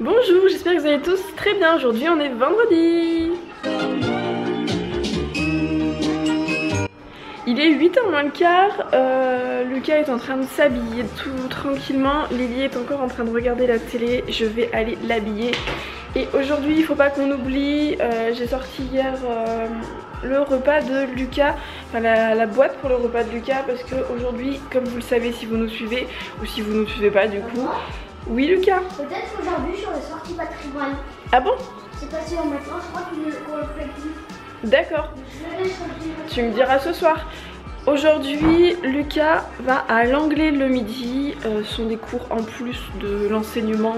Bonjour, j'espère que vous allez tous très bien. Aujourd'hui on est vendredi. Il est 8h moins le quart, Lucas est en train de s'habiller tout tranquillement, Lily est encore en train de regarder la télé, je vais aller l'habiller. Et aujourd'hui il faut pas qu'on oublie, j'ai sorti hier le repas de Lucas, enfin la boîte pour le repas de Lucas, parce qu'aujourd'hui, comme vous le savez si vous nous suivez, ou si vous nous suivez pas du coup. Oui Lucas. Peut-être qu'aujourd'hui sur les sorties patrimoine. Ah bon? C'est passé en maintenant, je crois qu'on le fait plus. D'accord. Tu me diras ce soir. Aujourd'hui, Lucas va à l'anglais le midi. Ce sont des cours en plus de l'enseignement,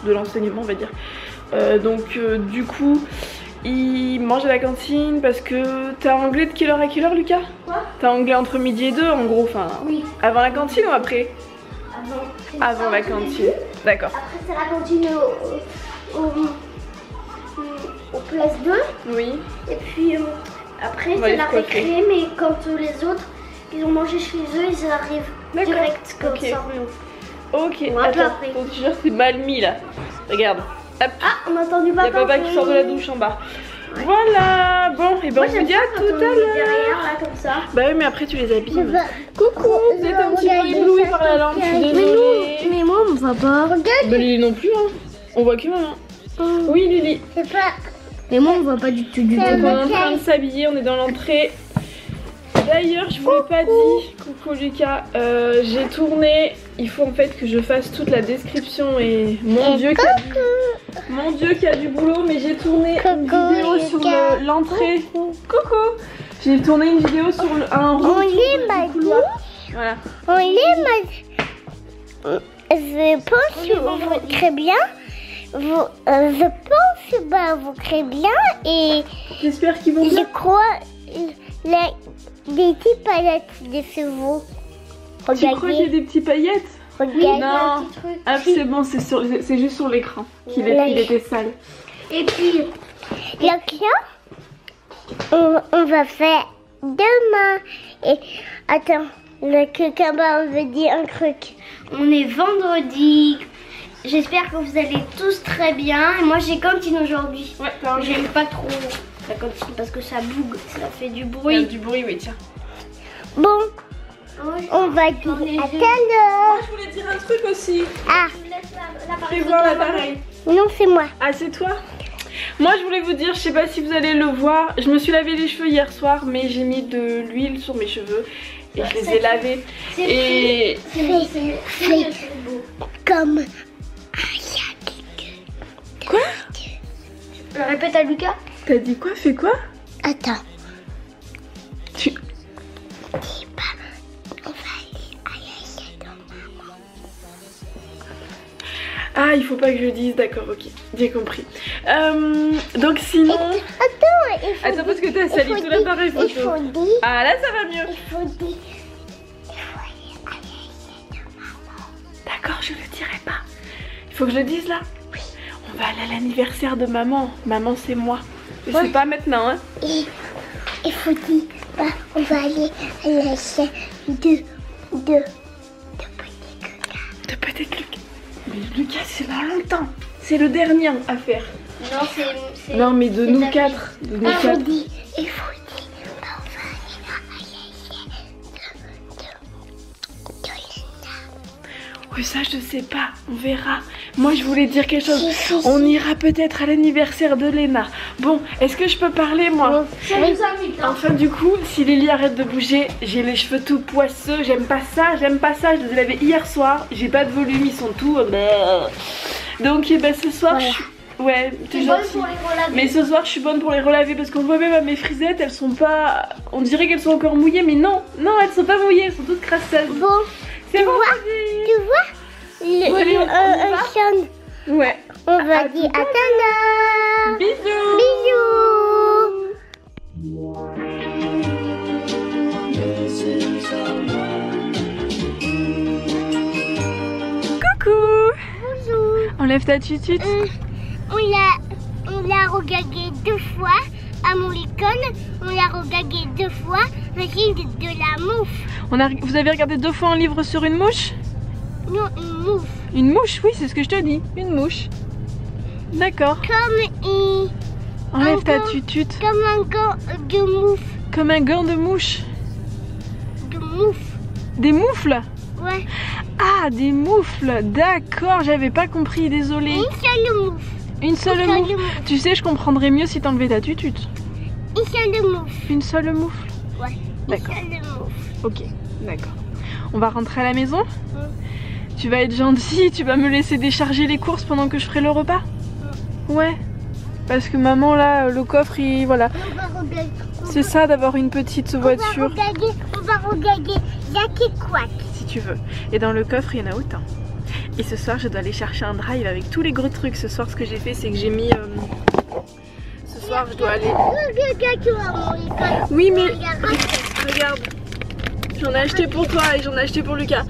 on va dire. Du coup, il mange à la cantine parce que t'as anglais de quelle heure à quelle heure, Lucas? Quoi? T'as anglais entre midi et 2 en gros, enfin. Oui. Avant la cantine ou après? Avant la cantine. D'accord. Après c'est la cantine au place 2. Oui. Et puis après c'est la récré, mais quand les autres ils ont mangé chez eux, ils arrivent direct comme ça. Ok, attends, ton t-shirt c'est mal mis là. Regarde. Hop. Ah, on a entendu papa. Il y a papa qui sort de la douche en bas. Ouais. Voilà, bon, et ben on vous dit à tout à l'heure. Derrière là comme ça. Bah oui, mais après tu les habilles. Coucou, vous êtes un petit peu ébloui par la lampe, je suis désolée. Mais moi on voit pas. Regarde. Bah Lily non plus, hein. On voit que maman. Oui Lily. C'est pas. Mais moi on voit pas du tout. On est en train de s'habiller, on est dans l'entrée. D'ailleurs, je vous l'ai pas dit, coucou Lucas, j'ai tourné, il faut en fait que je fasse toute la description et mon Dieu qu'il y a du boulot, mais j'ai tourné une vidéo sur l'entrée. Coucou. J'ai tourné une vidéo sur un retour du couloir. Voilà. Je pense que vous créez bien. Je pense que vous créez bien et j'espère qu'ils vont bien. Je crois des petites paillettes de chevaux. Tu crois qu'il y a des petites paillettes? Regarde. Non, ah, c'est bon, c'est juste sur l'écran qu'il était sale. Et puis, là, on va faire demain. Et attends, le cucumber veut dire un truc. On est vendredi. J'espère que vous allez tous très bien. Et moi, j'ai cantine aujourd'hui. Ouais, j'aime pas trop la cantine parce que ça bouge, ça fait du bruit. Il y a du bruit, oui, tiens. Bon, on va dire à tout à l'heure. Moi, je voulais dire un truc aussi. Ah, fais voir l'appareil. Non, c'est moi. Ah, c'est toi? Moi, je voulais vous dire, je sais pas si vous allez le voir, je me suis lavé les cheveux hier soir, mais j'ai mis de l'huile sur mes cheveux et je les ai lavés. Et c'est comme quoi? Répète à Lucas. T'as dit quoi? Fais quoi? Attends. Tu... Dis pas, on va aller à la maman. Ah, il faut pas que je dise, d'accord, ok, j'ai compris. Donc sinon... Attends, parce que t'as sali tout l'appareil photo. Ah là, ça va mieux. Il faut dire... D'accord, je le dirai pas. Il faut que je le dise là? Oui. On va aller à l'anniversaire de maman. Maman, c'est moi. Mais c'est pas maintenant, hein. Et il faut dire, on va aller à l'anniversaire de petit Lucas. De petit Lucas. Mais Lucas, c'est dans longtemps. C'est le dernier à faire. Non, c'est... Non, mais de nous quatre. De nous quatre. Il faut dire, on va aller à l'anniversaire de oui, ça, je sais pas. On verra. Moi, je voulais dire quelque chose. On ira peut-être à l'anniversaire de Léna. Bon, est-ce que je peux parler, moi? Enfin, du coup, si Lily arrête de bouger, j'ai les cheveux tout poisseux. J'aime pas ça, j'aime pas ça. Je les ai lavés hier soir. J'ai pas de volume, ils sont tout... Donc, ce soir, voilà. Ouais, t'es gentil. Mais ce soir, je suis bonne pour les relaver parce qu'on voit même à mes frisettes, elles sont pas... On dirait qu'elles sont encore mouillées, mais non. Non, elles sont pas mouillées, elles sont toutes crasseuses. Bon, c'est bon. Tu vois un chien. Ouais. On va dire à tout à l'heure. Bisous. Coucou. Bonjour. Enlève ta tutute. On l'a regardé 2 fois à mon icône. On l'a regardé 2 fois le film de la mouche. Vous avez regardé 2 fois un livre sur une mouche? Non, une mouche. Une mouche, oui, c'est ce que je te dis. Une mouche. D'accord. Enlève ta tutute. Comme un gant de moufle. Comme un gant de mouche. De moufle. Des moufles? Ouais. Ah, des moufles. D'accord, j'avais pas compris, désolée. Une seule moufle. Une seule moufle. Tu sais, je comprendrais mieux si t'enlevais ta tutute. Une seule moufle. Une seule moufle? Ouais. D'accord. Une seule moufle. Ok, d'accord. On va rentrer à la maison? Tu vas être gentille, tu vas me laisser décharger les courses pendant que je ferai le repas? Ouais. Parce que maman là, le coffre, voilà. On va regarder. C'est ça d'avoir une petite voiture. On va regarder. Il y a qui couac. Si tu veux. Et dans le coffre, il y en a autant. Et ce soir, je dois aller chercher un drive avec tous les gros trucs. Ce soir, ce que j'ai fait, c'est que j'ai mis... Ce soir, je dois aller... Oui, mais... Regarde. J'en ai acheté pour toi et j'en ai acheté pour Lucas.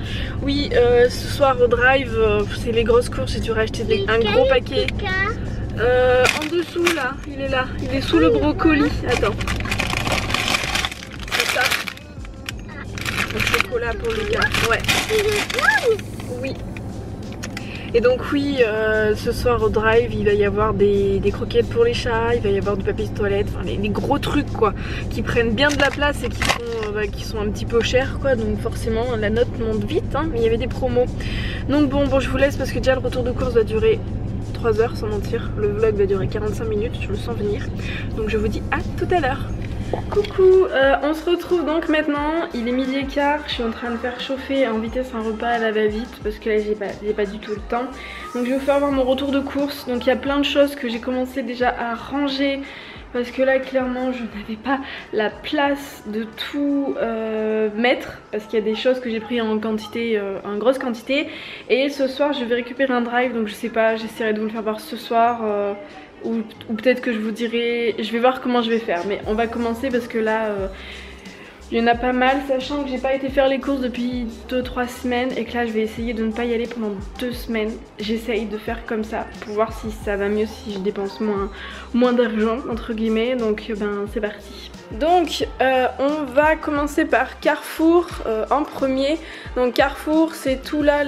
Oui, ce soir au drive, c'est les grosses courses et tu aurais acheté un gros paquet. En dessous là, il est là. Il est sous le brocoli. Attends. C'est ça. Le chocolat pour Lucas. Ouais. Oui. Et donc oui, ce soir au drive, il va y avoir des croquettes pour les chats, il va y avoir du papier de toilette, enfin les gros trucs quoi, qui prennent bien de la place et qui sont un petit peu chers quoi, donc forcément la note monte vite, hein, mais il y avait des promos. Donc bon, je vous laisse parce que déjà le retour de course va durer 3 heures sans mentir, le vlog va durer 45 minutes, je le sens venir, donc je vous dis à tout à l'heure. Coucou, on se retrouve donc maintenant, il est 12h15, je suis en train de faire chauffer en vitesse un repas à la va-vite parce que là j'ai pas du tout le temps. Donc je vais vous faire voir mon retour de course, donc il y a plein de choses que j'ai commencé déjà à ranger parce que là clairement je n'avais pas la place de tout mettre parce qu'il y a des choses que j'ai pris en quantité, en grosse quantité, et ce soir je vais récupérer un drive, donc je sais pas, j'essaierai de vous le faire voir ce soir. Ou peut-être que je vous dirai, je vais voir comment je vais faire, mais on va commencer parce que là il y en a pas mal, sachant que j'ai pas été faire les courses depuis 2-3 semaines et que là je vais essayer de ne pas y aller pendant 2 semaines. J'essaye de faire comme ça pour voir si ça va mieux, si je dépense moins d'argent entre guillemets, donc ben c'est parti. Donc on va commencer par Carrefour en premier. Donc Carrefour c'est tout là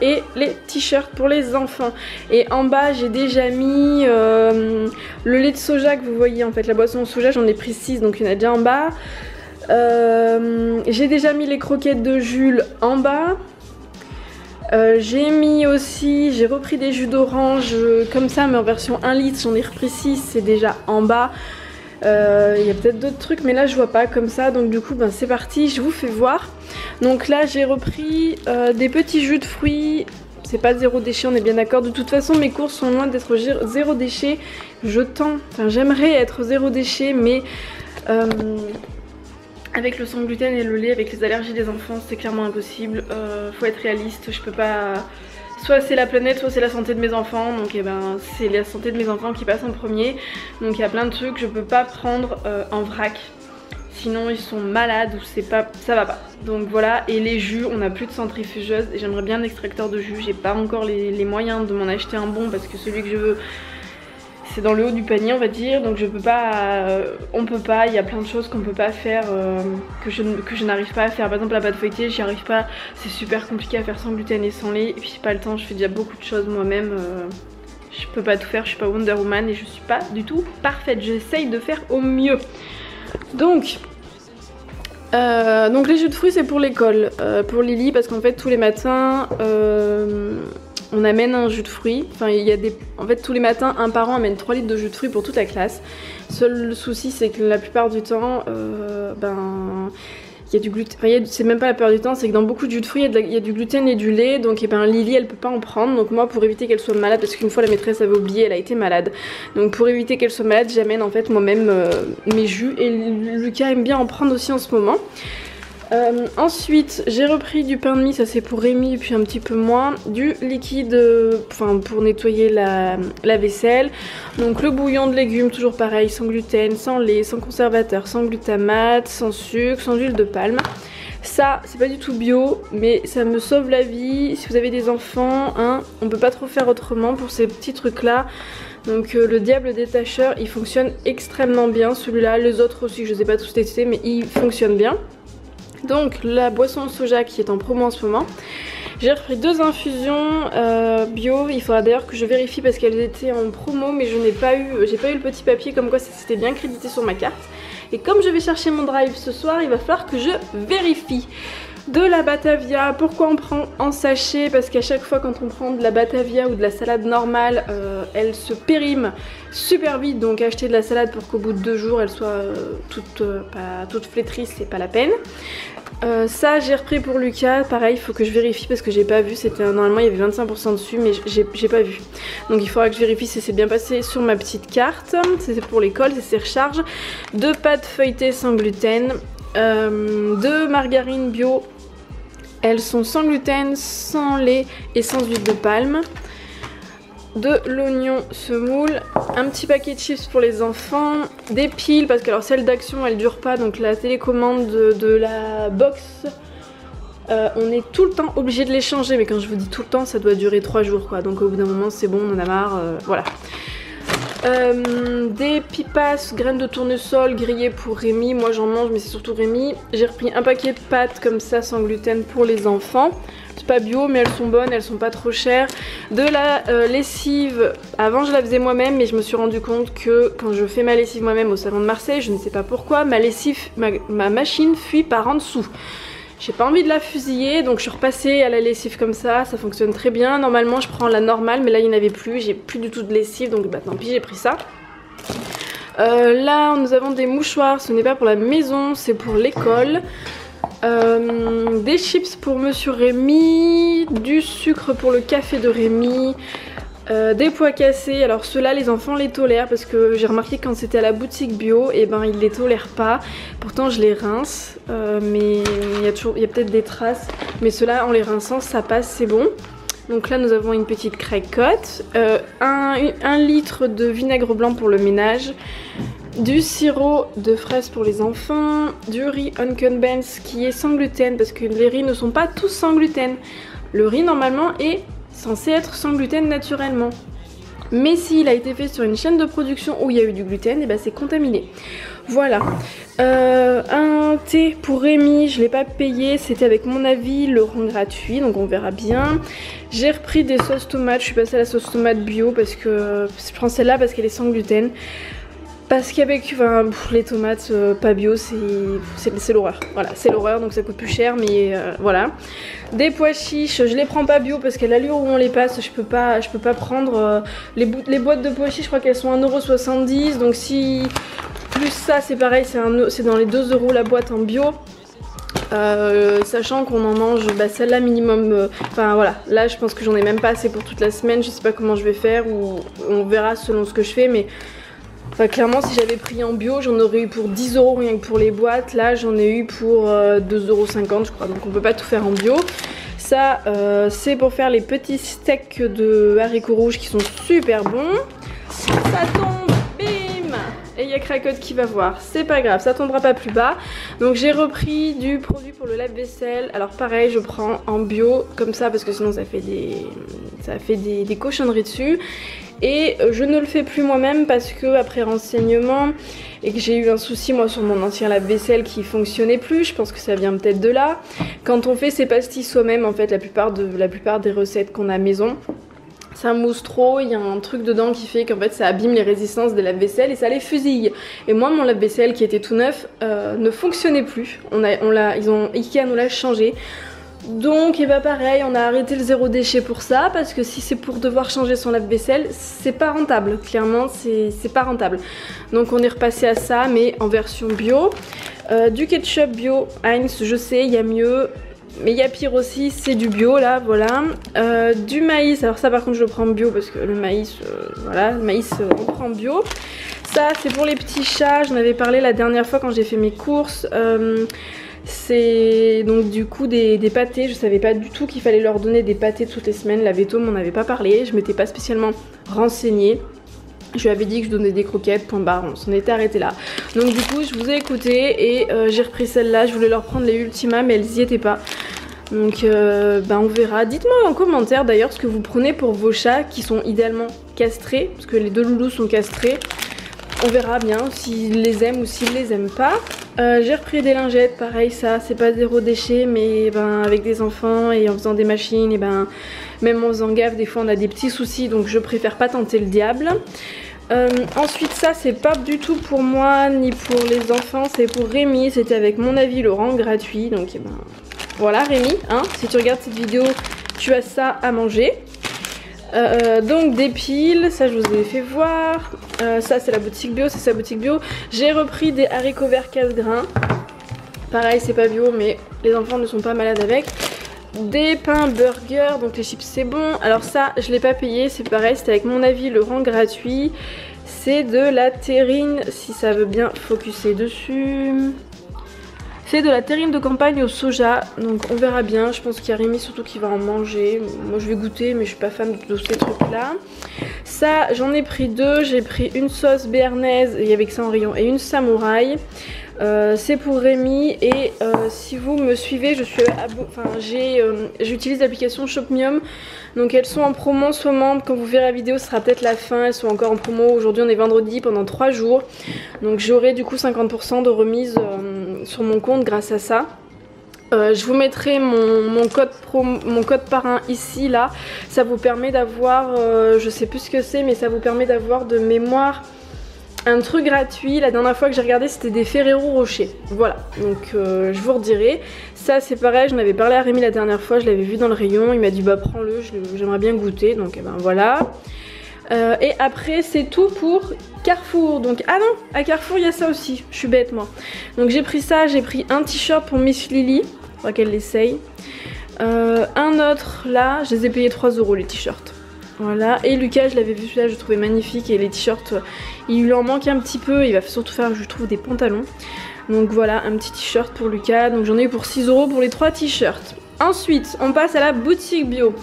et les t-shirts pour les enfants. Et en bas j'ai déjà mis le lait de soja que vous voyez en fait, la boisson au soja, j'en ai pris 6 donc il y en a déjà en bas. J'ai déjà mis les croquettes de Jules en bas. J'ai repris des jus d'orange comme ça mais en version 1 litre, j'en ai repris 6, c'est déjà en bas. Il y a peut-être d'autres trucs mais là je vois pas comme ça, donc du coup ben, c'est parti, je vous fais voir. Donc là j'ai repris des petits jus de fruits, c'est pas zéro déchet, on est bien d'accord. De toute façon mes courses sont loin d'être zéro déchet, j'aimerais être zéro déchet mais avec le sans gluten et le lait, avec les allergies des enfants c'est clairement impossible, faut être réaliste, je peux pas... Soit c'est la planète, soit c'est la santé de mes enfants, donc eh ben, c'est la santé de mes enfants qui passe en premier. Donc il y a plein de trucs que je peux pas prendre en vrac, sinon ils sont malades ou ça va pas. Donc voilà, et les jus, on n'a plus de centrifugeuse, et j'aimerais bien un extracteur de jus, j'ai pas encore les moyens de m'en acheter un bon parce que celui que je veux c'est dans le haut du panier on va dire, donc je peux pas, on peut pas, il y a plein de choses qu'on peut pas faire, que je n'arrive pas à faire. Par exemple la pâte feuilletée, j'y arrive pas, c'est super compliqué à faire sans gluten et sans lait, et puis j'ai pas le temps, je fais déjà beaucoup de choses moi-même, je peux pas tout faire, je suis pas Wonder Woman et je suis pas du tout parfaite, j'essaye de faire au mieux. Donc les jus de fruits c'est pour l'école, pour Lily, parce qu'en fait tous les matins on amène un jus de fruits, en fait tous les matins un parent amène 3 litres de jus de fruits pour toute la classe. Seul souci c'est que la plupart du temps il y a du gluten, c'est même pas la plupart du temps, c'est que dans beaucoup de jus de fruits il y a du gluten et du lait, donc Lily elle peut pas en prendre, donc moi pour éviter qu'elle soit malade, parce qu'une fois la maîtresse avait oublié, elle a été malade, donc pour éviter qu'elle soit malade j'amène en fait moi-même mes jus, et Lucas aime bien en prendre aussi en ce moment. Ensuite j'ai repris du pain de mie, ça c'est pour Rémi, et puis un petit peu moins, du liquide pour nettoyer la vaisselle. Donc le bouillon de légumes, toujours pareil, sans gluten, sans lait, sans conservateur, sans glutamate, sans sucre, sans huile de palme. Ça c'est pas du tout bio mais ça me sauve la vie si vous avez des enfants, hein, on peut pas trop faire autrement pour ces petits trucs là. Donc le diable détacheur il fonctionne extrêmement bien, celui-là, les autres aussi je les ai pas tous testés mais il fonctionne bien. Donc la boisson soja qui est en promo en ce moment. J'ai repris 2 infusions bio. Il faudra d'ailleurs que je vérifie parce qu'elles étaient en promo, mais j'ai pas eu le petit papier comme quoi c'était bien crédité sur ma carte. Et comme je vais chercher mon drive ce soir, il va falloir que je vérifie. De la Batavia, pourquoi on prend en sachet? Parce qu'à chaque fois quand on prend de la Batavia ou de la salade normale, elle se périme super vite. Donc acheter de la salade pour qu'au bout de 2 jours elle soit toute flétrie, c'est pas la peine. Ça j'ai repris pour Lucas, pareil, il faut que je vérifie parce que j'ai pas vu, normalement il y avait 25% dessus mais j'ai pas vu. Donc il faudra que je vérifie si c'est bien passé sur ma petite carte. C'est pour l'école, c'est ses recharges. 2 pâtes feuilletées sans gluten, 2 margarines bio, elles sont sans gluten, sans lait et sans huile de palme. De l'oignon semoule, un petit paquet de chips pour les enfants, des piles parce que alors celle d'Action elle dure pas, donc la télécommande de la box on est tout le temps obligé de les changer, mais quand je vous dis tout le temps ça doit durer 3 jours quoi, donc au bout d'un moment c'est bon, on en a marre, voilà. Des pipas, graines de tournesol grillées pour Rémi, moi j'en mange mais c'est surtout Rémi. J'ai repris un paquet de pâtes comme ça sans gluten pour les enfants. C'est pas bio mais elles sont bonnes, elles sont pas trop chères. De la lessive, avant je la faisais moi-même mais je me suis rendu compte que quand je fais ma lessive moi-même au salon de Marseille, je ne sais pas pourquoi, ma machine fuit par en dessous. J'ai pas envie de la fusiller donc je suis repassée à la lessive comme ça fonctionne très bien. Normalement je prends la normale mais là il n'y en avait plus, j'ai plus du tout de lessive donc bah tant pis, j'ai pris ça. Là nous avons des mouchoirs, ce n'est pas pour la maison, c'est pour l'école. Des chips pour Monsieur Rémi, du sucre pour le café de Rémi. Des pois cassés, alors ceux-là les enfants les tolèrent parce que j'ai remarqué que quand c'était à la boutique bio, et ben ils les tolèrent pas. Pourtant je les rince, mais il y a peut-être des traces. Mais ceux-là en les rinçant ça passe, c'est bon. Donc là nous avons une petite cracotte, 1 litre de vinaigre blanc pour le ménage, du sirop de fraises pour les enfants, du riz Unkenbens qui est sans gluten parce que les riz ne sont pas tous sans gluten. Le riz normalement est censé être sans gluten naturellement. Mais s'il a été fait sur une chaîne de production où il y a eu du gluten, et ben c'est contaminé. Voilà. Un thé pour Rémi, je ne l'ai pas payé, c'était avec mon avis, le rang gratuit, donc on verra bien. J'ai repris des sauces tomates, je suis passée à la sauce tomate bio parce que je prends celle-là parce qu'elle est sans gluten. Parce qu'avec les tomates pas bio, c'est l'horreur. Voilà, c'est l'horreur, donc ça coûte plus cher, mais voilà. Des pois chiches, je les prends pas bio parce qu'à l'allure où on les passe, je peux pas prendre les boîtes de pois chiches, je crois qu'elles sont 1,70 €. Donc si plus ça, c'est pareil, c'est dans les 2 € la boîte en bio. Sachant qu'on en mange celle-là minimum, enfin voilà, là je pense que j'en ai même pas assez pour toute la semaine, je sais pas comment je vais faire ou on verra selon ce que je fais, mais enfin, clairement si j'avais pris en bio j'en aurais eu pour 10 € rien que pour les boîtes, là j'en ai eu pour 2,50 € je crois, donc on peut pas tout faire en bio. Ça c'est pour faire les petits steaks de haricots rouges qui sont super bons. Ça tombe, bim, et il y a Cracotte qui va voir, c'est pas grave, ça tombera pas plus bas. Donc j'ai repris du produit pour le lave-vaisselle, alors pareil je prends en bio comme ça parce que sinon ça fait des cochonneries dessus. Et je ne le fais plus moi-même parce que après renseignement et que j'ai eu un souci moi sur mon ancien lave-vaisselle qui fonctionnait plus, je pense que ça vient peut-être de là. Quand on fait ses pastilles soi-même, en fait la plupart des recettes qu'on a à maison, ça mousse trop, il y a un truc dedans qui fait qu'en fait ça abîme les résistances des lave-vaisselle et ça les fusille. Et moi mon lave-vaisselle qui était tout neuf ne fonctionnait plus, Ikea nous l'a changé. Donc et bah pareil, on a arrêté le 0 déchet pour ça parce que si c'est pour devoir changer son lave-vaisselle, c'est pas rentable, clairement c'est pas rentable. Donc on est repassé à ça mais en version bio. Du ketchup bio Heinz, je sais il y a mieux, mais il y a pire aussi, c'est du bio là, voilà. Du maïs, alors ça par contre je le prends bio parce que le maïs, voilà, le maïs on prend bio. Ça c'est pour les petits chats, j'en avais parlé la dernière fois quand j'ai fait mes courses. C'est donc du coup des pâtés, je savais pas du tout qu'il fallait leur donner des pâtés toutes les semaines, la veto m'en avait pas parlé, je m'étais pas spécialement renseignée. Je lui avais dit que je donnais des croquettes, point barre, on s'en était arrêté là. Donc du coup je vous ai écouté et j'ai repris celle-là, je voulais leur prendre les Ultima mais elles y étaient pas. Donc on verra, dites-moi en commentaire d'ailleurs ce que vous prenez pour vos chats qui sont idéalement castrés, parce que les 2 loulous sont castrés. On verra bien s'ils les aiment ou s'ils les aiment pas. J'ai repris des lingettes, pareil ça c'est pas zéro déchet, mais ben, avec des enfants et en faisant des machines, et ben, même en faisant gaffe des fois on a des petits soucis, donc je préfère pas tenter le diable. Ensuite ça c'est pas du tout pour moi ni pour les enfants, c'est pour Rémi, c'était avec mon avis Laurent, gratuit, donc ben, voilà Rémi, hein, si tu regardes cette vidéo tu as ça à manger. Donc des piles, ça je vous ai fait voir. Ça c'est la boutique bio, c'est sa boutique bio. J'ai repris des haricots verts casse grains. Pareil c'est pas bio mais les enfants ne sont pas malades avec. Des pains burger, donc les chips c'est bon. Alors ça je l'ai pas payé, c'est pareil, c'était avec mon avis le rang gratuit. C'est de la terrine, si ça veut bien focuser dessus. C'est de la terrine de campagne au soja, donc on verra bien. Je pense qu'il y a Rémi surtout qui va en manger. Moi je vais goûter mais je suis pas fan de ces trucs là. Ça j'en ai pris deux, j'ai pris une sauce béarnaise, il y avait que ça en rayon, et une samouraï. C'est pour Rémi et si vous me suivez, je suis j'utilise l'application Shopmium, donc elles sont en promo en ce moment. Quand vous verrez la vidéo ce sera peut-être la fin, elles sont encore en promo. Aujourd'hui on est vendredi, pendant 3 jours, donc j'aurai du coup 50% de remise sur mon compte grâce à ça. Je vous mettrai mon code parrain ici là, ça vous permet d'avoir, je sais plus ce que c'est, mais ça vous permet d'avoir de mémoire un truc gratuit. La dernière fois que j'ai regardé c'était des Ferrero Rocher, voilà, donc je vous redirai. Ça c'est pareil, j'en avais parlé à Rémi la dernière fois, je l'avais vu dans le rayon, il m'a dit bah prends-le, j'aimerais bien goûter, donc ben voilà. Et après c'est tout pour Carrefour, donc ah non, à Carrefour il y a ça aussi, je suis bête moi. Donc j'ai pris ça, j'ai pris un t-shirt pour Miss Lily, faudra qu'elle l'essaye. Un autre là, je les ai payés 3 € les t-shirts. Voilà, et Lucas je l'avais vu celui-là, je le trouvais magnifique, et les t-shirts il lui en manque un petit peu, il va surtout faire je trouve des pantalons. Donc voilà, un petit t-shirt pour Lucas, donc j'en ai eu pour 6 € pour les 3 t-shirts. Ensuite on passe à la boutique bio.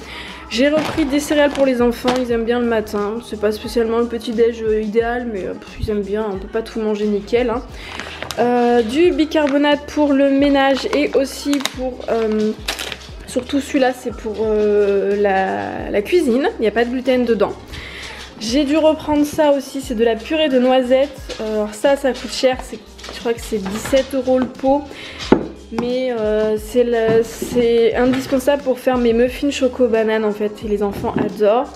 J'ai repris des céréales pour les enfants, ils aiment bien le matin, c'est pas spécialement le petit déj idéal mais ils aiment bien, on peut pas tout manger nickel hein. Du bicarbonate pour le ménage et aussi pour... surtout celui-là c'est pour la cuisine, il n'y a pas de gluten dedans. J'ai dû reprendre ça aussi, c'est de la purée de noisettes. Alors ça coûte cher, je crois que c'est 17 € le pot. Mais c'est indispensable pour faire mes muffins choco banane en fait, et les enfants adorent.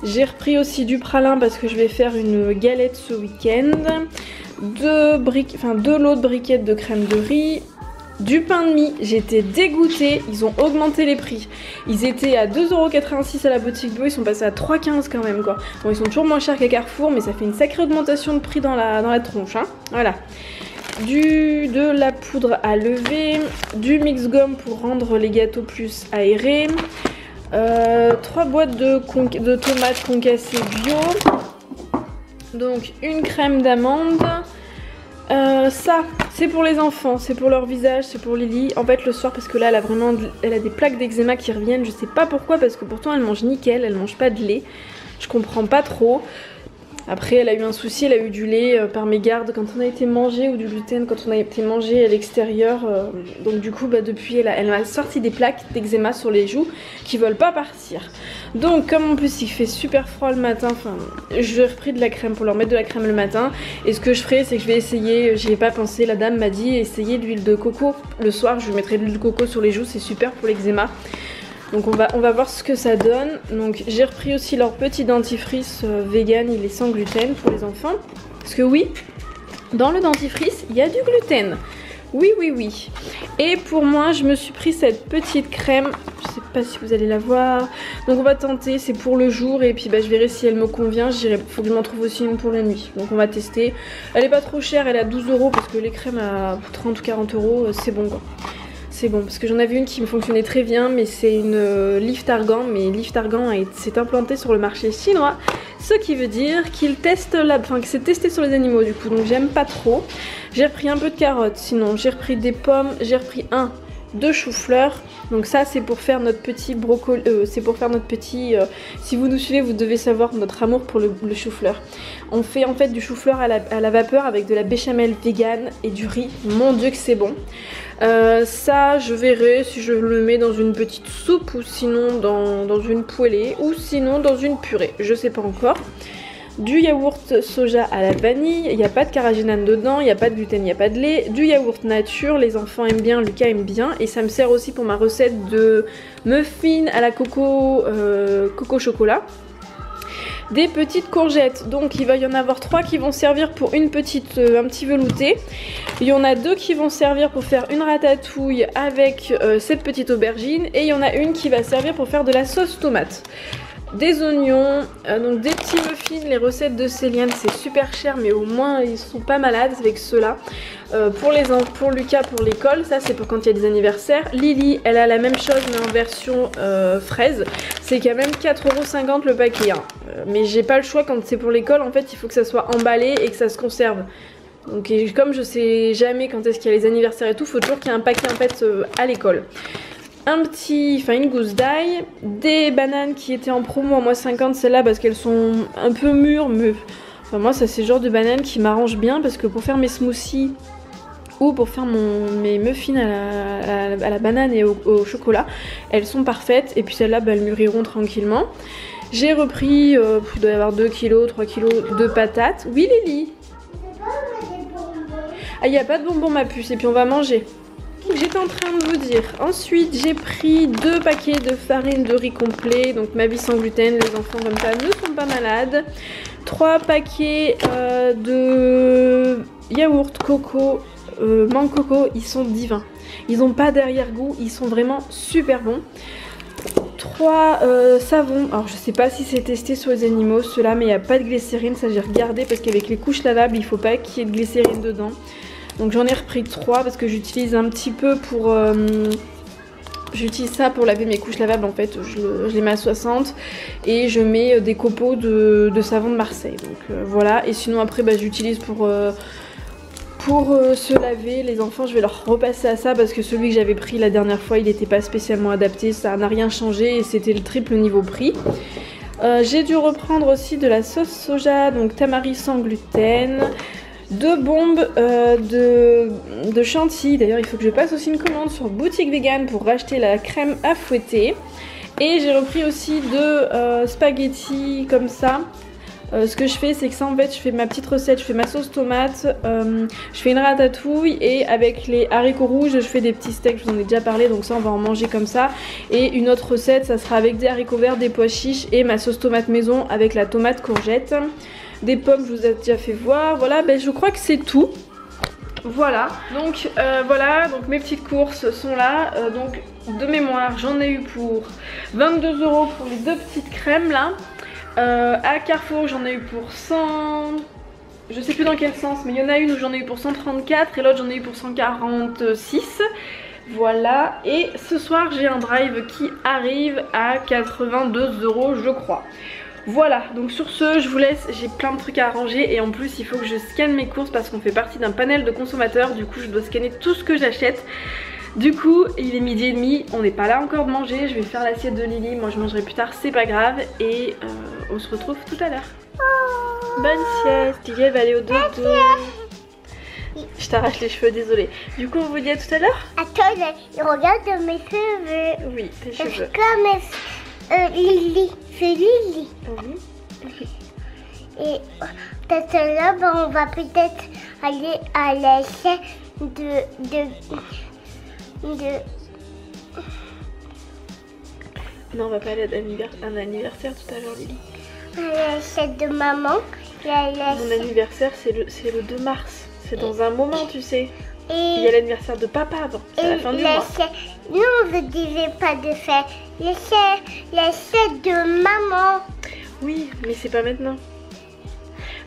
J'ai repris aussi du pralin parce que je vais faire une galette ce week-end. 2 lots de briquettes de crème de riz. Du pain de mie, j'étais dégoûtée, ils ont augmenté les prix. Ils étaient à 2,86 € à la boutique bio, ils sont passés à 3,15 € quand même quoi. Bon ils sont toujours moins chers qu'à Carrefour mais ça fait une sacrée augmentation de prix dans la tronche hein. Voilà. De la poudre à lever, du mix gomme pour rendre les gâteaux plus aérés, 3 boîtes de tomates concassées bio, donc une crème d'amande. Ça c'est pour les enfants, c'est pour leur visage, c'est pour Lily. En fait le soir parce que là elle a des plaques d'eczéma qui reviennent, je sais pas pourquoi parce que pourtant elle mange nickel, elle mange pas de lait. Je comprends pas trop. Après elle a eu un souci, elle a eu du lait par mégarde quand on a été mangé, ou du gluten quand on a été mangé à l'extérieur. Donc du coup bah, depuis elle m'a sorti des plaques d'eczéma sur les joues qui veulent pas partir. Donc comme en plus il fait super froid le matin, enfin j'ai repris de la crème pour leur mettre de la crème le matin. Et ce que je ferai c'est que je vais essayer, j'y ai pas pensé, la dame m'a dit essayer de l'huile de coco. Le soir je mettrai de l'huile de coco sur les joues, c'est super pour l'eczéma. Donc on va voir ce que ça donne. Donc j'ai repris aussi leur petit dentifrice vegan, il est sans gluten pour les enfants. Parce que oui, dans le dentifrice, il y a du gluten. Oui, oui, oui. Et pour moi, je me suis pris cette petite crème. Je sais pas si vous allez la voir. Donc on va tenter, c'est pour le jour. Et puis bah, je verrai si elle me convient. Je dirais, faut que je m'en trouve aussi une pour la nuit. Donc on va tester. Elle est pas trop chère, elle est à 12 € parce que les crèmes à 30 ou 40 €, c'est bon quoi. C'est bon, parce que j'en avais une qui me fonctionnait très bien, mais c'est une Lift Argan, mais Lift Argan s'est implanté sur le marché chinois, ce qui veut dire qu'il teste que c'est testé sur les animaux du coup, donc j'aime pas trop. J'ai repris un peu de carottes, sinon j'ai repris des pommes, j'ai repris deux choux-fleurs. Donc ça c'est pour faire notre petit brocoli, c'est pour faire notre petit, si vous nous suivez vous devez savoir notre amour pour le chou-fleur. On fait en fait du chou-fleur à la vapeur avec de la béchamel vegan et du riz, mon dieu que c'est bon. Ça je verrai si je le mets dans une petite soupe ou sinon dans une poêlée ou sinon dans une purée, je sais pas encore. du yaourt soja à la vanille, il n'y a pas de carragénane dedans, il n'y a pas de gluten, il n'y a pas de lait, du yaourt nature, les enfants aiment bien, Lucas aime bien, et ça me sert aussi pour ma recette de muffins à la coco chocolat. Des petites courgettes, donc il va y en avoir 3 qui vont servir pour un petit velouté. Il y en a 2 qui vont servir pour faire une ratatouille avec cette petite aubergine, et il y en a une qui va servir pour faire de la sauce tomate. Des oignons, donc des petits muffins, les recettes de Céliane c'est super cher mais au moins ils sont pas malades avec ceux-là. Pour Lucas pour l'école, ça c'est pour quand il y a des anniversaires. Lily elle a la même chose mais en version fraise, c'est quand même 4,50 € le paquet. Hein. Mais j'ai pas le choix quand c'est pour l'école, en fait il faut que ça soit emballé et que ça se conserve. Donc comme je sais jamais quand est-ce qu'il y a les anniversaires et tout, il faut toujours qu'il y ait un paquet en fait à l'école. Une gousse d'ail, des bananes qui étaient en promo à moins 50, celles-là parce qu'elles sont un peu mûres, mais enfin, moi ça c'est le genre de banane qui m'arrange bien parce que pour faire mes smoothies ou pour faire mes muffins à la banane et au chocolat, elles sont parfaites et puis celles-là elles mûriront tranquillement. J'ai repris, il doit y avoir 2 kg, 3 kg de patates. Oui Lily. Ah il n'y a pas de bonbons ma puce et puis on va manger. J'étais en train de vous dire. Ensuite, j'ai pris 2 paquets de farine de riz complet. Donc ma vie sans gluten, les enfants comme ça ne sont pas malades. 3 paquets de yaourt coco, mangue coco. Ils sont divins. Ils n'ont pas d'arrière-goût. Ils sont vraiment super bons. 3 savons. Alors je sais pas si c'est testé sur les animaux ceux-là, mais il n'y a pas de glycérine. Ça j'ai regardé parce qu'avec les couches lavables, il faut pas qu'il y ait de glycérine dedans. Donc j'en ai repris 3 parce que j'utilise un petit peu pour... j'utilise ça pour laver mes couches lavables en fait, je les mets à 60 et je mets des copeaux de savon de Marseille. Donc voilà, et sinon après j'utilise pour se laver les enfants, je vais leur repasser à ça parce que celui que j'avais pris la dernière fois il n'était pas spécialement adapté, ça n'a rien changé et c'était le triple niveau prix. J'ai dû reprendre aussi de la sauce soja, donc tamari sans gluten. 2 bombes de chantilly. D'ailleurs il faut que je passe aussi une commande sur boutique vegan pour racheter la crème à fouetter. Et j'ai repris aussi 2 spaghettis comme ça. Ce que je fais c'est que ça en fait je fais ma petite recette, je fais ma sauce tomate, je fais une ratatouille et avec les haricots rouges je fais des petits steaks, je vous en ai déjà parlé donc ça on va en manger comme ça. Et une autre recette ça sera avec des haricots verts, des pois chiches et ma sauce tomate maison avec la tomate courgette. Des pommes, je vous ai déjà fait voir. Voilà, je crois que c'est tout. Voilà, donc mes petites courses sont là. Donc de mémoire, j'en ai eu pour 22 € pour les 2 petites crèmes là. À Carrefour, j'en ai eu pour 100. Je sais plus dans quel sens, mais il y en a une où j'en ai eu pour 134 et l'autre j'en ai eu pour 146. Voilà, et ce soir j'ai un drive qui arrive à 82 € je crois. Voilà, donc sur ce, je vous laisse, j'ai plein de trucs à arranger et en plus il faut que je scanne mes courses parce qu'on fait partie d'un panel de consommateurs, du coup je dois scanner tout ce que j'achète. Du coup, il est 12h30, on n'est pas là encore de manger, je vais faire l'assiette de Lily, moi je mangerai plus tard, c'est pas grave et on se retrouve tout à l'heure. Oh. Bonne sieste, Lily elle va aller au dodo. Je t'arrache les cheveux, désolée. Du coup, on vous dit à tout à l'heure. Attends, regarde mes cheveux. Oui, tes cheveux. Comme Lily, c'est Lily. Oui. Et peut-être là, on va peut-être aller à l'essai Non, on va pas aller à un anniversaire tout à l'heure, Lily. À l'essai de maman. Mon anniversaire, c'est le 2 mars. C'est dans un moment, tu sais. Et il y a l'anniversaire de papa avant. C'est la fin du mois. Non, je ne disais pas de faire l'essai de maman. Oui, mais c'est pas maintenant.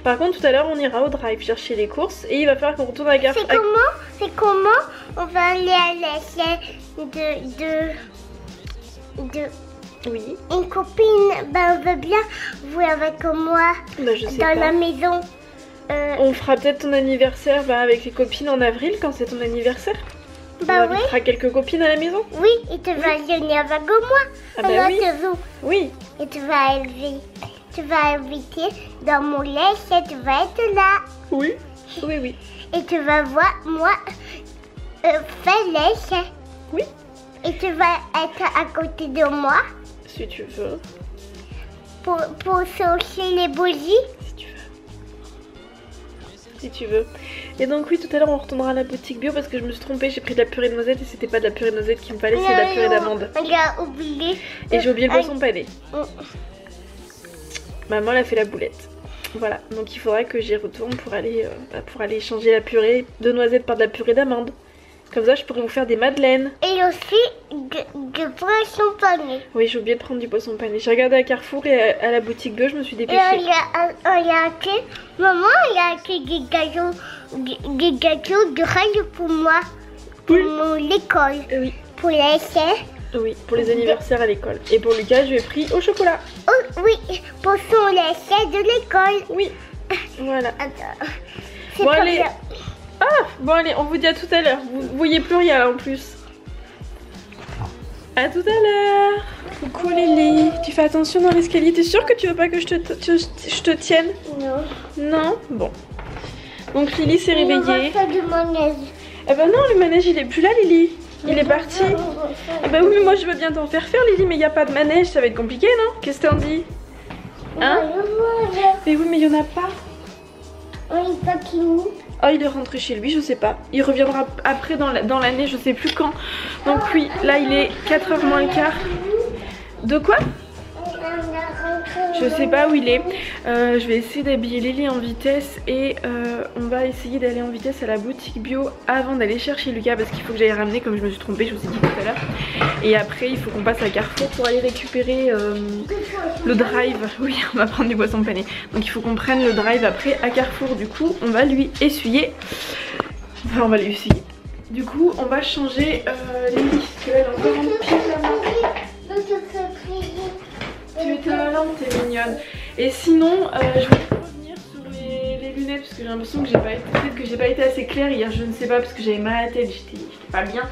Par contre, tout à l'heure, on ira au drive chercher les courses et il va falloir qu'on retourne à la gare. C'est comment on va aller à l'essai de Oui. Une copine, on veut bien jouer avec moi Je sais dans pas. la maison. On fera peut-être ton anniversaire avec les copines en avril quand c'est ton anniversaire. On invitera quelques copines à la maison. Oui, et tu vas venir avec moi. Ah bah oui. Oui. Et tu vas inviter dans mon lait, tu vas être là. Oui. Oui. Et tu vas voir moi faire l'essai. Oui. Et tu vas être à côté de moi. Si tu veux. Pour sortir les bougies. Si tu si tu veux. Et donc oui, tout à l'heure on retournera à la boutique bio parce que je me suis trompée, j'ai pris de la purée de noisettes et c'était pas de la purée de noisettes qu'il me fallait, c'est de la purée d'amande. On a oublié. Et j'ai oublié le poisson pané. Maman elle a fait la boulette. Voilà, donc il faudra que j'y retourne pour aller changer la purée de noisettes par de la purée d'amande. Comme ça je pourrais vous faire des madeleines. Et aussi de poisson pané. Oui, j'ai oublié de prendre du poisson pané. J'ai regardé à Carrefour et à la boutique bio, je me suis dépêchée. Et on a acheté, maman, il a acheté des gâteaux de rail pour moi, pour l'école, Oui. pour les essais. Oui, pour les anniversaires à l'école. Et pour Lucas, je lui ai pris au chocolat. Oh, oui, pour son essai de l'école. Oui, voilà. C'est Bon, pas allez. bien. Ah, bon allez, on vous dit à tout à l'heure. Vous voyez plus rien là, en plus. À tout à l'heure. Coucou Lily. Tu fais attention dans l'escalier. T'es sûre que tu veux pas que je te tienne? Non. Non. Bon. Donc Lily s'est réveillée. On va faire du manège. Eh ben non, le manège il est plus là Lily. Il est parti. Ah bah oui, mais moi je veux bien t'en faire Lily, mais il n'y a pas de manège, ça va être compliqué non? Qu'est-ce que t'en dis? Hein? Mais oui, mais il n'y en a pas. On est parti où? Oh, il est rentré chez lui, je sais pas. Il reviendra après dans l'année, je sais plus quand. Donc oui, là il est 4h moins le quart. De quoi? Je sais pas où il est. Je vais essayer d'habiller Lily en vitesse et on va essayer d'aller en vitesse à la boutique bio avant d'aller chercher Lucas parce qu'il faut que j'aille ramener comme je me suis trompée, je vous ai dit tout à l'heure. Et après il faut qu'on passe à Carrefour pour aller récupérer le drive. Oui, on va prendre du poisson pané. Donc il faut qu'on prenne le drive après à Carrefour. Du coup on va lui essuyer. Enfin on va lui essuyer. Du coup on va changer Lily parce qu'elle a encore un pied là-bas. Tu es malade, t'es mignonne. Et sinon, je voulais revenir sur les lunettes parce que j'ai l'impression que peut-être que j'ai pas été assez claire hier, je ne sais pas parce que j'avais mal à la tête, j'étais pas bien.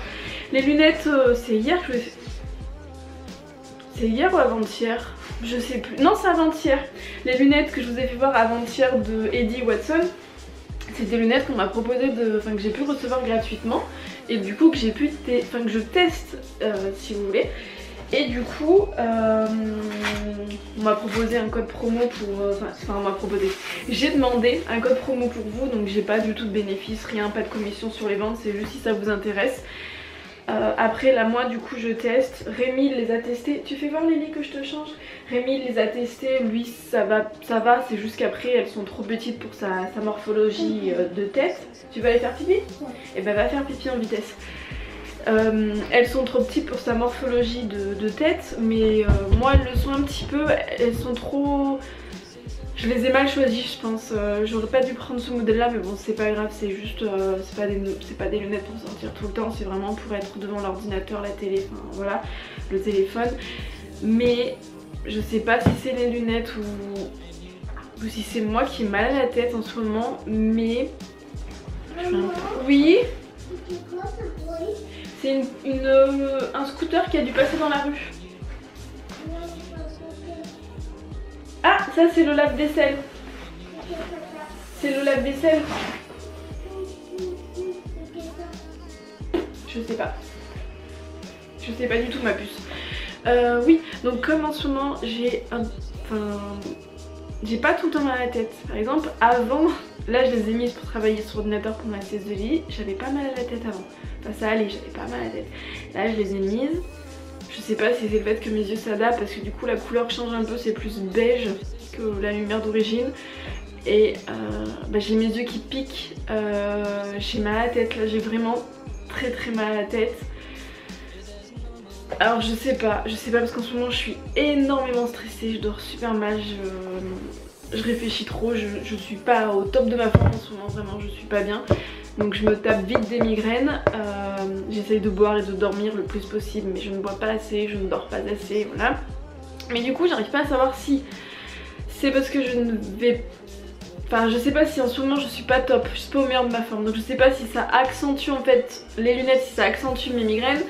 Les lunettes, c'est hier que je les ai fait. C'est hier ou avant-hier? Je sais plus. Non, c'est avant-hier. Les lunettes que je vous ai fait voir avant-hier de Eddie Watson, c'est des lunettes qu'on m'a proposé que j'ai pu recevoir gratuitement et du coup que j'ai pu que je teste si vous voulez. Et du coup, on m'a proposé un code promo pour... on m'a proposé... J'ai demandé un code promo pour vous, donc j'ai pas du tout de bénéfice, rien, pas de commission sur les ventes, c'est juste si ça vous intéresse. Après là moi du coup je teste, Rémi les a testés, tu fais voir Lily que je te change? Rémi les a testés, lui ça va, c'est juste qu'après elles sont trop petites pour sa morphologie de tête. Tu vas aller faire pipi? Et ben va faire pipi en vitesse. Elles sont trop petites pour sa morphologie de tête, mais moi elles le sont un petit peu, elles sont trop... Je les ai mal choisies je pense, j'aurais pas dû prendre ce modèle là mais bon c'est pas grave, c'est juste, c'est pas des lunettes pour sortir tout le temps, c'est vraiment pour être devant l'ordinateur, la télé, enfin voilà, le téléphone. Mais je sais pas si c'est les lunettes ou si c'est moi qui ai mal à la tête en ce moment, mais... Oui? C'est un scooter qui a dû passer dans la rue. Ah, ça c'est le lave-vaisselle. C'est le lave-vaisselle. Je sais pas. Je sais pas du tout ma puce. Oui, donc comme en ce moment j'ai j'ai pas tout le temps mal à la tête. Par exemple, avant, là je les ai mises pour travailler sur l'ordinateur pour ma sieste de lit. J'avais pas mal à la tête avant. Enfin ça allait, j'avais pas mal à la tête. Là je les ai mises. Je sais pas si c'est le fait que mes yeux s'adaptent parce que du coup la couleur change un peu, c'est plus beige que la lumière d'origine. Et j'ai mes yeux qui piquent, j'ai mal à la tête, là j'ai vraiment très mal à la tête. Alors je sais pas parce qu'en ce moment je suis énormément stressée, je dors super mal, je réfléchis trop, je suis pas au top de ma forme en ce moment, vraiment je suis pas bien. Donc je me tape vite des migraines, j'essaye de boire et de dormir le plus possible mais je ne bois pas assez, je ne dors pas assez, voilà. Mais du coup j'arrive pas à savoir si c'est parce que je ne vais... Enfin je sais pas si en ce moment je suis pas top, je suis pas au meilleur de ma forme. Donc je sais pas si ça accentue en fait les lunettes, si ça accentue mes migraines.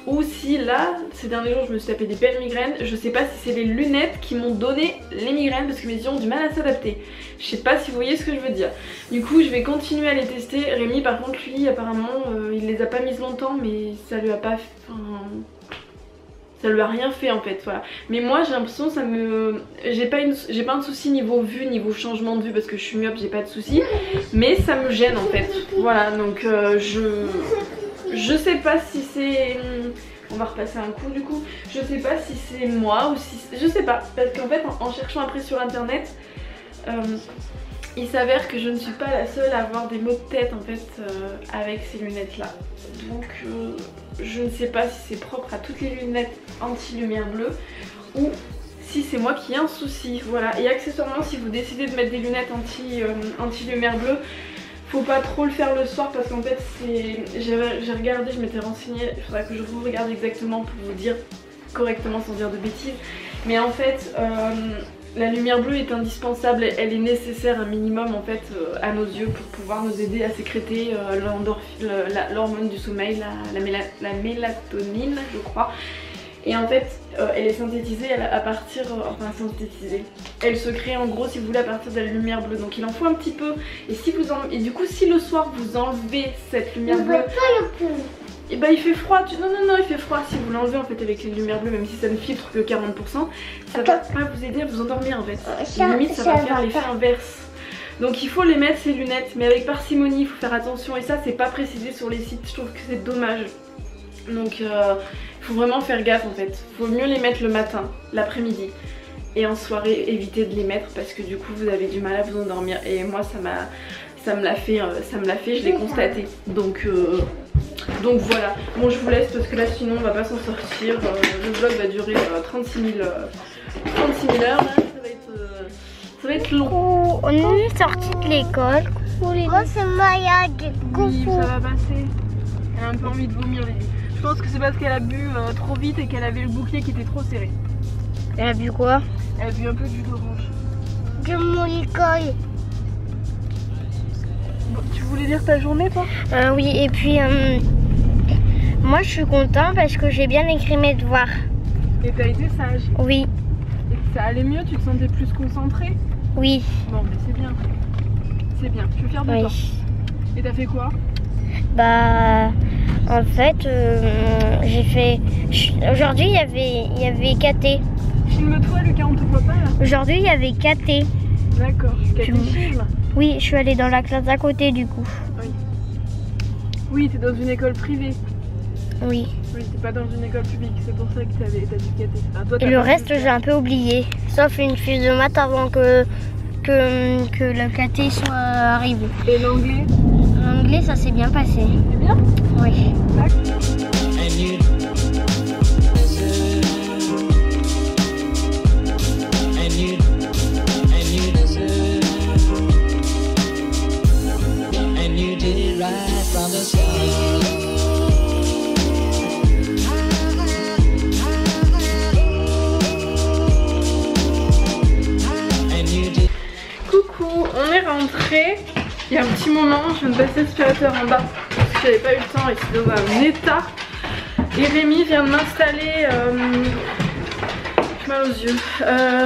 Ou si là, ces derniers jours je me suis tapé des belles migraines. Je sais pas si c'est les lunettes qui m'ont donné les migraines parce que mes yeux ont du mal à s'adapter. Je sais pas si vous voyez ce que je veux dire. Du coup je vais continuer à les tester. Rémi par contre lui apparemment il les a pas mises longtemps mais ça lui a pas... Enfin, Ça lui a rien fait en fait, voilà. Mais moi j'ai l'impression ça me... J'ai pas un souci niveau vue, niveau changement de vue parce que je suis myope, j'ai pas de souci. Mais ça me gêne en fait. Voilà, donc je sais pas si c'est... On va repasser un coup du coup. Je sais pas si c'est moi ou si... Je sais pas, parce qu'en fait en cherchant après sur internet... il s'avère que je ne suis pas la seule à avoir des maux de tête en fait avec ces lunettes là. Donc je ne sais pas si c'est propre à toutes les lunettes anti-lumière bleue ou si c'est moi qui ai un souci. Voilà, et accessoirement si vous décidez de mettre des lunettes anti-lumière bleue, faut pas trop le faire le soir parce qu'en fait c'est... J'ai regardé, je m'étais renseignée, il faudra que je vous regarde exactement pour vous dire correctement sans dire de bêtises. Mais en fait... la lumière bleue est indispensable, elle est nécessaire un minimum en fait à nos yeux pour pouvoir nous aider à sécréter l'hormone du sommeil, la mélatonine je crois. Et en fait elle est synthétisée à partir, enfin synthétisée, elle se crée en gros si vous voulez à partir de la lumière bleue, donc il en faut un petit peu. Et du coup si le soir vous enlevez cette lumière bleue, et bah il fait froid, non il fait froid si vous l'enlevez en fait avec les lumières bleues, même si ça ne filtre que 40%, ça va pas vous aider à vous endormir en fait. Limite ça va faire l'effet inverse. Donc il faut les mettre ces lunettes, mais avec parcimonie, il faut faire attention et ça c'est pas précisé sur les sites, je trouve que c'est dommage. Donc il faut vraiment faire gaffe en fait, faut mieux les mettre le matin, l'après-midi. Et en soirée éviter de les mettre parce que du coup vous avez du mal à vous endormir et moi ça me l'a fait, je l'ai constaté. Donc voilà, bon je vous laisse parce que là sinon on va pas s'en sortir, le vlog va durer 36 000 heures, là. Ça va être long. On est sorti de l'école. Oh c'est malade. Oui, ça va passer. Elle a un peu envie de vomir Lily. Je pense que c'est parce qu'elle a bu trop vite et qu'elle avait le bouclier qui était trop serré. Elle a bu quoi? Elle a bu un peu de jus d'orange. De mon école. Bon, tu voulais dire ta journée toi? Oui, et puis moi je suis content parce que j'ai bien écrit mes devoirs. Et t'as été sage? Oui. Et ça allait mieux, tu te sentais plus concentrée? Oui. Bon mais c'est bien. C'est bien, je suis fière de toi. Et t'as fait quoi? Bah en fait j'ai fait... Aujourd'hui il y avait KT. Filme-toi Lucas, on te voit pas là. Aujourd'hui il y avait KT. D'accord, catéchisme. Oui, je suis allée dans la classe d'à côté du coup. Oui. Oui, t'es dans une école privée. Oui. Oui, t'es pas dans une école publique, c'est pour ça que t'as du caté. Ah, toi, et le reste j'ai un peu oublié. Sauf une fiche de maths avant que le KT soit arrivé. Et l'anglais? L'anglais ça s'est bien passé. C'est bien? Oui. D'accord. Coucou, on est rentré. Il y a un petit moment, je viens de passer l'aspirateur en bas parce que j'avais pas eu le temps et c'est dans un état. Et Rémi vient de m'installer. J'ai mal aux yeux.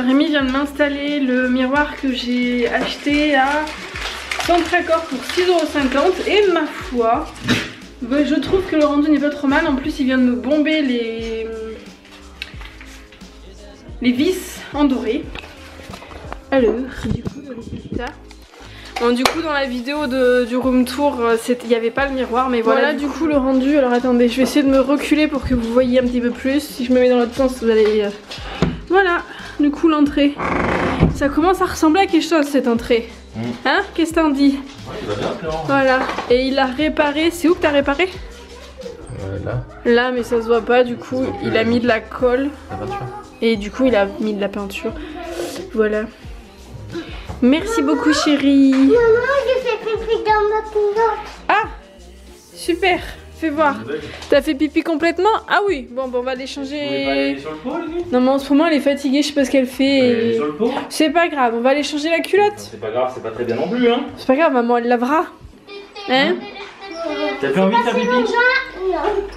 Rémi vient de m'installer le miroir que j'ai acheté à Centracor pour 6,50 € et ma foi, je trouve que le rendu n'est pas trop mal. En plus, il vient de me bomber les vis en doré. Alors, du coup, le résultat. Bon, du coup, dans la vidéo du room tour, il n'y avait pas le miroir, mais voilà du coup le rendu. Alors attendez, je vais essayer de me reculer pour que vous voyez un petit peu plus. Si je me mets dans l'autre sens, vous allez... Voilà, du coup l'entrée. Ça commence à ressembler à quelque chose cette entrée. Hein? Qu'est-ce que t'en dis? Ouais, il va bien, Clément. Voilà, et il a réparé. C'est où que t'as réparé? Là. Là, mais ça se voit pas, du coup il a mis de la colle. La peinture. Et du coup il a mis de la peinture. Voilà. Merci beaucoup chérie. Maman, j'ai fait pipi dans ma culotte. Ah, super. Fais voir. T'as fait pipi complètement? Ah oui, bon, on va les changer. Vous voulez pas aller sur le pot, les Non mais en ce moment elle est fatiguée, je sais pas ce qu'elle fait. Sur le pot? C'est pas grave, on va aller changer la culotte. C'est pas grave, c'est pas très bien non plus, hein. C'est pas grave, maman elle lavera. Hein? T'as plus envie de faire pipi? Non.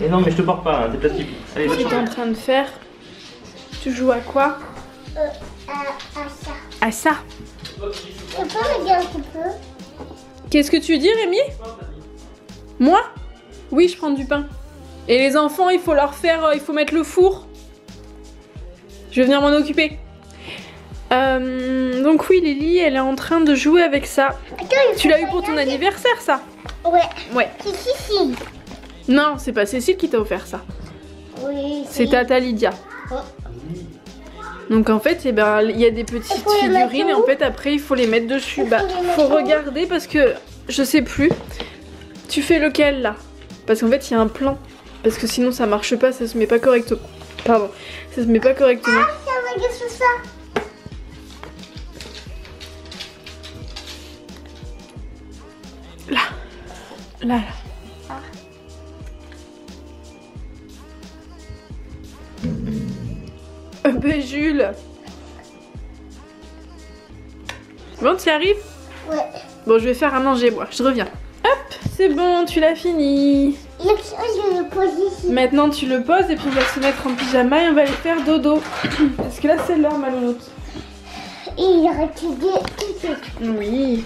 Et non, mais je te porte pas, hein, t'es pas pipi. Allez, va Qu'est-ce que t'es en train de faire? Tu joues à quoi? À ça. À ça. Tu peux m'aider un petit peu? Qu'est-ce que tu dis Rémi? Moi? Oui, je prends du pain. Et les enfants, il faut leur faire, il faut mettre le four. Je vais venir m'en occuper. Donc oui, Lily, elle est en train de jouer avec ça. Tu l'as eu pour ton anniversaire, ça? Ouais. Ouais. Si. Non, c'est pas Cécile qui t'a offert ça. Oui. C'est Tata Lydia. Oh. Donc en fait, eh ben, il y a des petites figurines et en fait après il faut les mettre dessus. Bah, faut regarder parce que je sais plus. Tu fais lequel là? Parce qu'en fait il y a un plan. Parce que sinon ça marche pas, ça se met pas correctement. Pardon, ça se met pas correctement. Ah, ça va, qu'est-ce que c'est ça? Là. Ben Jules. Bon, tu y arrives? Ouais. Bon, je vais faire à manger moi, je reviens. Hop, c'est bon, tu l'as fini. Je le pose ici. Maintenant tu le poses et puis on va se mettre en pyjama et on va aller faire dodo. Parce que là c'est l'heure, ma louloute. Et il aurait tout. Oui.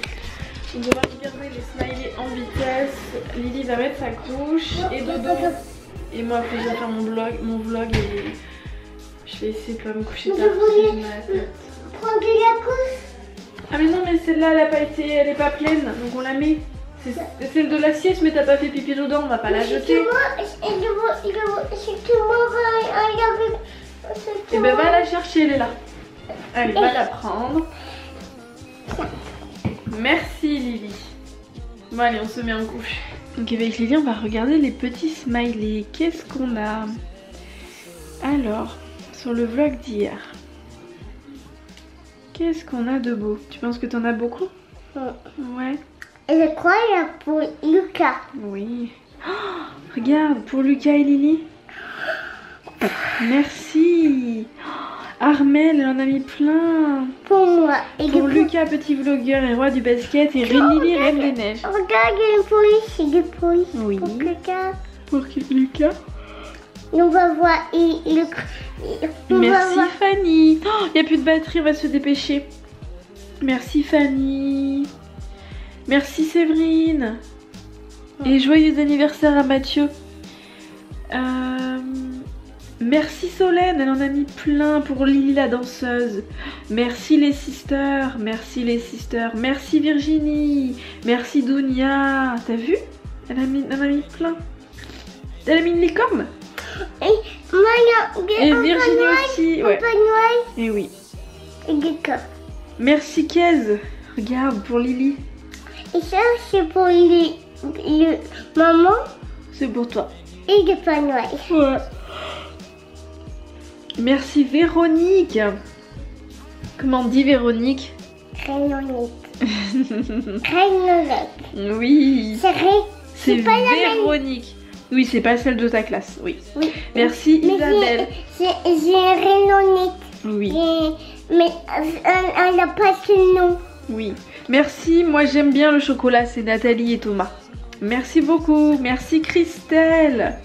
On va regarder les smileys en vitesse. Lily va mettre sa couche et dodo. Et moi après je vais faire mon vlog et je vais essayer de pas me coucher tard parce que j'ai mal à la tête. Prends de la couche. Ah mais non, mais celle-là elle est pas pleine, donc on la met. C'est celle de la sieste, mais t'as pas fait pipi dedans, on va pas la jeter. Et ben va la chercher, elle est là. Allez, va la prendre. Merci Lily. Bon allez, on se met en couche. Donc avec Lily, on va regarder les petits smileys. Qu'est-ce qu'on a? Alors, sur le vlog d'hier, qu'est-ce qu'on a de beau? Tu penses que t'en as beaucoup? Ouais. Je crois qu'il y a pour Lucas. Oui. Oh, regarde, pour Lucas et Lily. Merci. Armel, elle en a mis plein. Pour moi. Et Pour Lucas, petit vlogueur et roi du basket. Et Lily, reine des neiges. Regarde, il y a une police. Il y a des polices. Oui. Pour Lucas. Pour Lucas. Et on va voir. Merci Fanny. Oh, il n'y a plus de batterie, on va se dépêcher. Merci Fanny. Merci Séverine. Et joyeux anniversaire à Mathieu. Merci Solène, elle en a mis plein pour Lily la danseuse. Merci les sisters, merci les sisters. Merci Virginie, merci Dounia. T'as vu? Elle en a mis plein. Elle a mis une licorne. Et Virginie aussi. Ouais. Et oui. Merci Kez. Regarde pour Lily. Et ça, c'est pour le maman. C'est pour toi. Et le Père Noël. Ouais. Merci Véronique. Comment on dit Véronique? Rénonette. Oui. C'est pas la Véronique. Oui, c'est pas celle de ta classe. Oui. Merci Isabelle. J'ai Rénonette. Oui. Mais elle n'a pas ce nom. Oui. Merci, moi j'aime bien le chocolat, c'est Nathalie et Thomas. Merci beaucoup. Merci Christelle.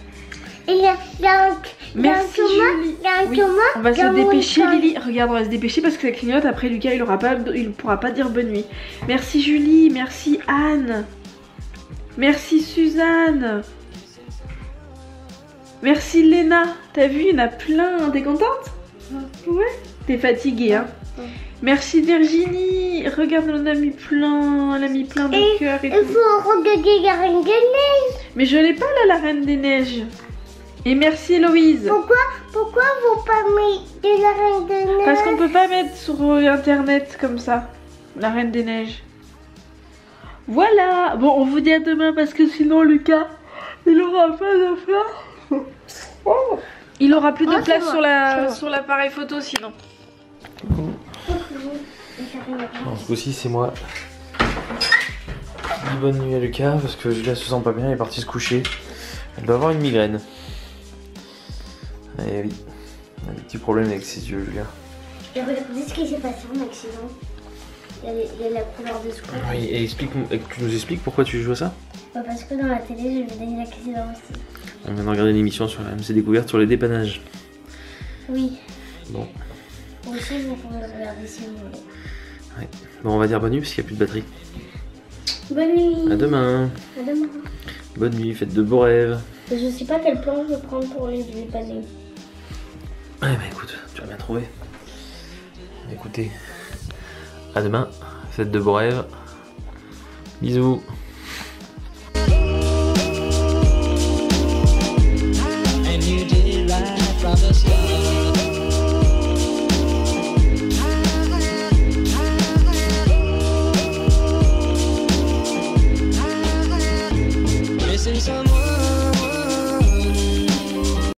Merci Julie. Oui, on va se dépêcher Lily. Regarde, on va se dépêcher parce que ça clignote. Après Lucas, il pourra pas dire bonne nuit. Merci Julie, merci Anne. Merci Suzanne. Merci Léna. T'as vu, il y en a plein. T'es contente? Ouais. T'es fatiguée, hein? Merci Virginie. Regarde, elle en a mis plein. Elle a mis plein de cœurs et tout. Il faut regarder la Reine des Neiges. Mais je l'ai pas là, la Reine des Neiges. Et merci Héloïse. Pourquoi vous pas mis de la Reine des Neiges? Parce qu'on peut pas mettre sur internet comme ça, la Reine des Neiges. Voilà. Bon, on vous dit à demain parce que sinon Lucas, il aura pas de place. Il aura plus de place sur l'appareil photo sinon. Bon, ce coup-ci c'est moi. Dis bonne nuit à Lucas parce que Julia se sent pas bien, elle est partie se coucher. Elle doit avoir une migraine. Et oui, elle a des petits problèmes avec ses yeux, Julia. Et regardez ce qui s'est passé en accident. Il y a la couleur de secours. Oui, et tu nous expliques pourquoi tu joues à ça? Parce que dans la télé, j'ai vu Daniel l'accident aussi. On vient de regarder une émission sur la MC Découverte sur les dépannages. Oui. Bon. Aussi, vous pouvez le regarder si vous voulez. Ouais. Bon, on va dire bonne nuit parce qu'il n'y a plus de batterie. Bonne nuit. À demain. À demain. Bonne nuit, faites de beaux rêves. Je sais pas quel plan je vais prendre pour les dépanner. Ouais, bah écoute, tu vas bien trop. retrouver. Écoutez, à demain, faites de beaux rêves. Bisous.